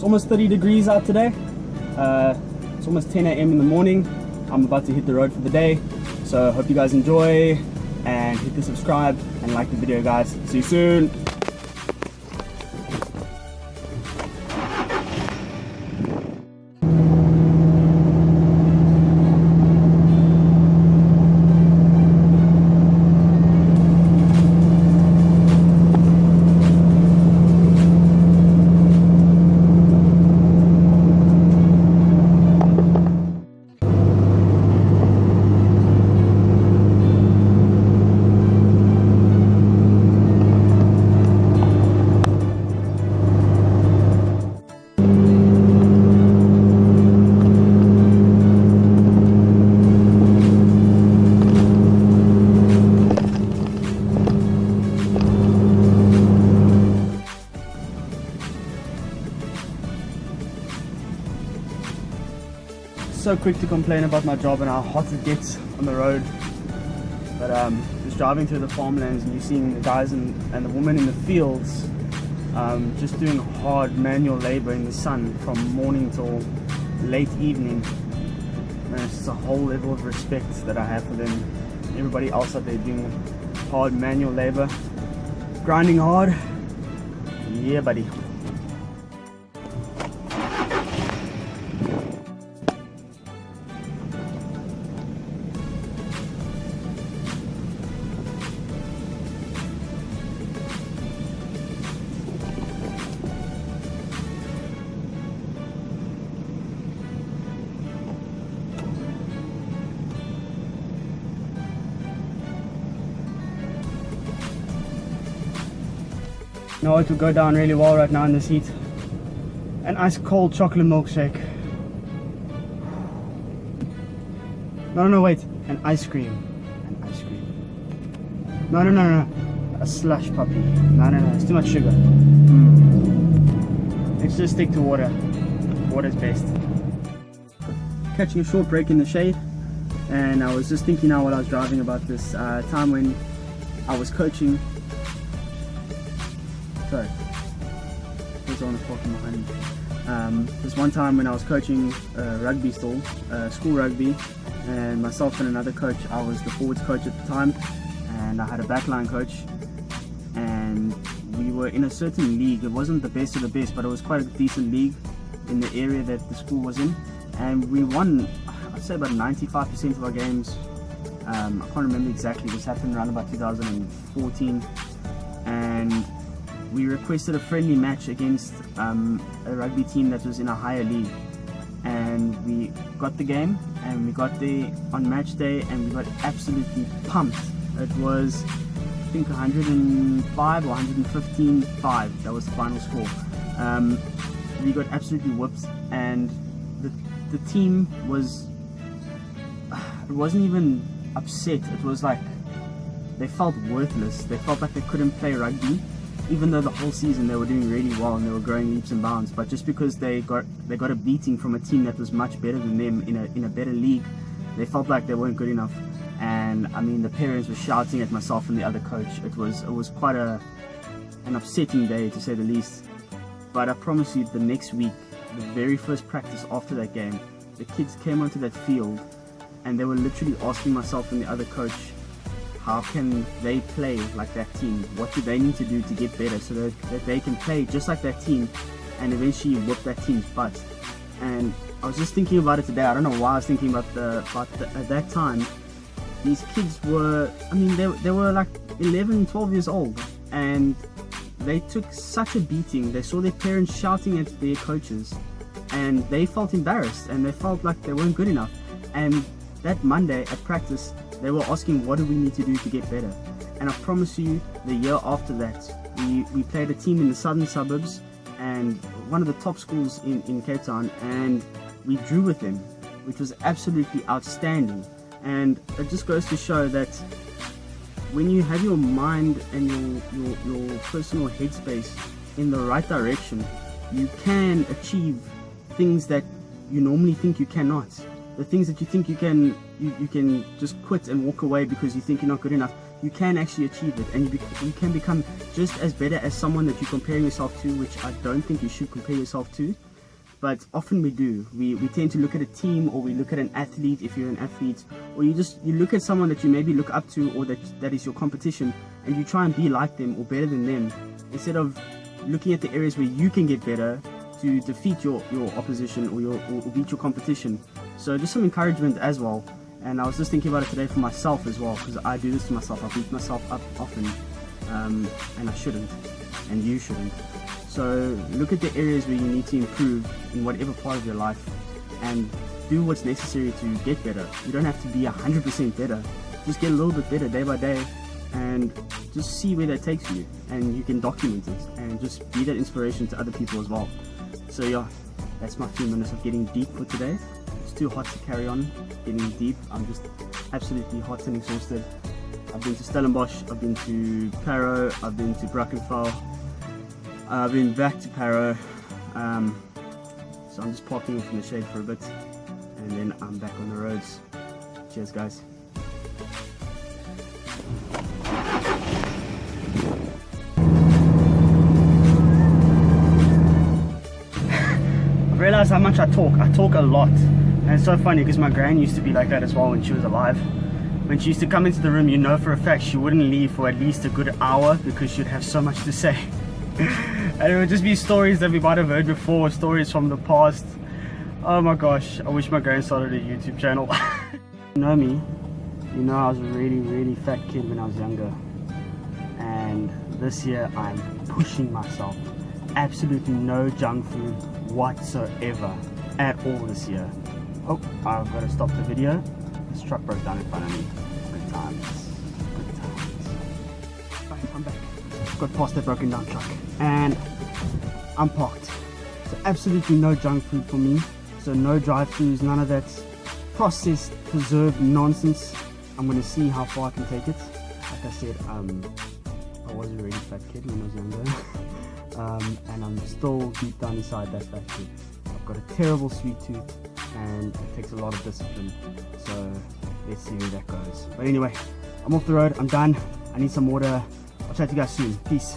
almost 30 degrees out today. It's almost 10 a.m. in the morning. I'm about to hit the road for the day. So hope you guys enjoy, and hit the subscribe and like the video, guys. See you soon. So quick to complain about my job and how hot it gets on the road, but just driving through the farmlands and you're seeing the guys and the women in the fields just doing hard manual labor in the sun from morning till late evening. Man, it's just a whole level of respect that I have for them. Everybody else out there doing hard manual labor, grinding hard. Yeah, buddy. No, it would go down really well right now in this heat. An ice cold chocolate milkshake. No, wait. An ice cream. An ice cream. No. A slush puppy. No. It's too much sugar. Let's just stick to water. Water's best. Catching a short break in the shade. And I was just thinking now while I was driving about this time when I was coaching. Sorry, there's on walking behind me. There's one time when I was coaching rugby school rugby, and myself and another coach, I was the forwards coach at the time, and I had a backline coach, and we were in a certain league. It wasn't the best of the best, but it was quite a decent league in the area that the school was in, and we won, I'd say about 95% of our games. I can't remember exactly, this happened around about 2014, and we requested a friendly match against a rugby team that was in a higher league, and we got the game, and we got there on match day, and we got absolutely pumped. It was, I think, 105 or 115-5. That was the final score. We got absolutely whipped, and the team was, it wasn't even upset. It was like they felt worthless. They felt like they couldn't play rugby, even though the whole season they were doing really well and they were growing leaps and bounds. But just because they got a beating from a team that was much better than them in a better league, they felt like they weren't good enough. And I mean, the parents were shouting at myself and the other coach. It was quite an upsetting day, to say the least. But I promise you, the next week, the very first practice after that game, the kids came onto that field and they were literally asking myself and the other coach, how can they play like that team? What do they need to do to get better so that they can play just like that team and eventually whoop that team's butt? And I was just thinking about it today. I don't know why I was thinking about at that time, these kids were, I mean, they were like 11, 12 years old, and they took such a beating. They saw their parents shouting at their coaches, and they felt embarrassed, and they felt like they weren't good enough. And that Monday at practice, they were asking, what do we need to do to get better? And I promise you, the year after that, we played a team in the southern suburbs and one of the top schools in Cape Town, and we drew with them, which was absolutely outstanding. And it just goes to show that when you have your mind and your personal headspace in the right direction, you can achieve things that you normally think you cannot. The things that you think you can just quit and walk away because you think you're not good enough, you can actually achieve it, and you can become just as better as someone that you're comparing yourself to, which I don't think you should compare yourself to. but often we do. We tend to look at a team, or we look at an athlete, if you're an athlete, or you look at someone that you maybe look up to, or that is your competition, and you try and be like them or better than them, instead of looking at the areas where you can get better to defeat your opposition or beat your competition. So just some encouragement as well. And I was just thinking about it today for myself as well, because I do this to myself. I beat myself up often, and I shouldn't, and you shouldn't. So look at the areas where you need to improve in whatever part of your life, and do what's necessary to get better. You don't have to be 100% better. Just get a little bit better day by day, and just see where that takes you, and you can document it and just be that inspiration to other people as well. So yeah, that's my few minutes of getting deep for today. It's too hot to carry on getting deep. I'm just absolutely hot and exhausted. I've been to Stellenbosch, I've been to Parow, I've been to Brackenfell, I've been back to Parow. So I'm just parking off in the shade for a bit, and then I'm back on the roads. Cheers guys. I realize how much I talk a lot, and it's so funny because my gran used to be like that as well when she was alive. When she used to come into the room, you know for a fact she wouldn't leave for at least a good hour, because she'd have so much to say. And it would just be stories that we might have heard before, stories from the past. Oh my gosh, I wish my gran started a YouTube channel. You know me, you know I was a really fat kid when I was younger, and this year I'm pushing myself. Absolutely no junk food whatsoever at all this year. Oh, I've got to stop the video. This truck broke down in front of me. Good times. Good times. Right, I'm back. Got past that broken down truck, and I'm parked. So absolutely no junk food for me. So no drive-thrus, none of that processed, preserved nonsense. I'm gonna see how far I can take it. Like I said, I was a really fat kid when I was younger. And I'm still deep down inside that fat kid. I've got a terrible sweet tooth, and it takes a lot of discipline. So let's see where that goes. But anyway, I'm off the road, I'm done. I need some water. I'll chat to you guys soon. Peace.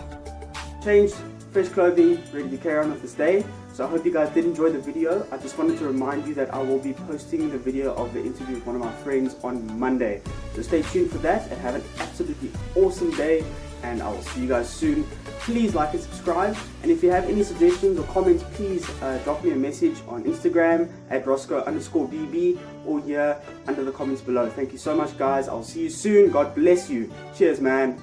Changed, fresh clothing, ready to carry on with this day. So I hope you guys did enjoy the video. I just wanted to remind you that I will be posting the video of the interview with one of my friends on Monday. So stay tuned for that, and have an absolutely awesome day, and I will see you guys soon. Please like and subscribe, and if you have any suggestions or comments, please drop me a message on Instagram at Roscoe_BB, or here under the comments below. Thank you so much guys. I'll see you soon. God bless you. Cheers man.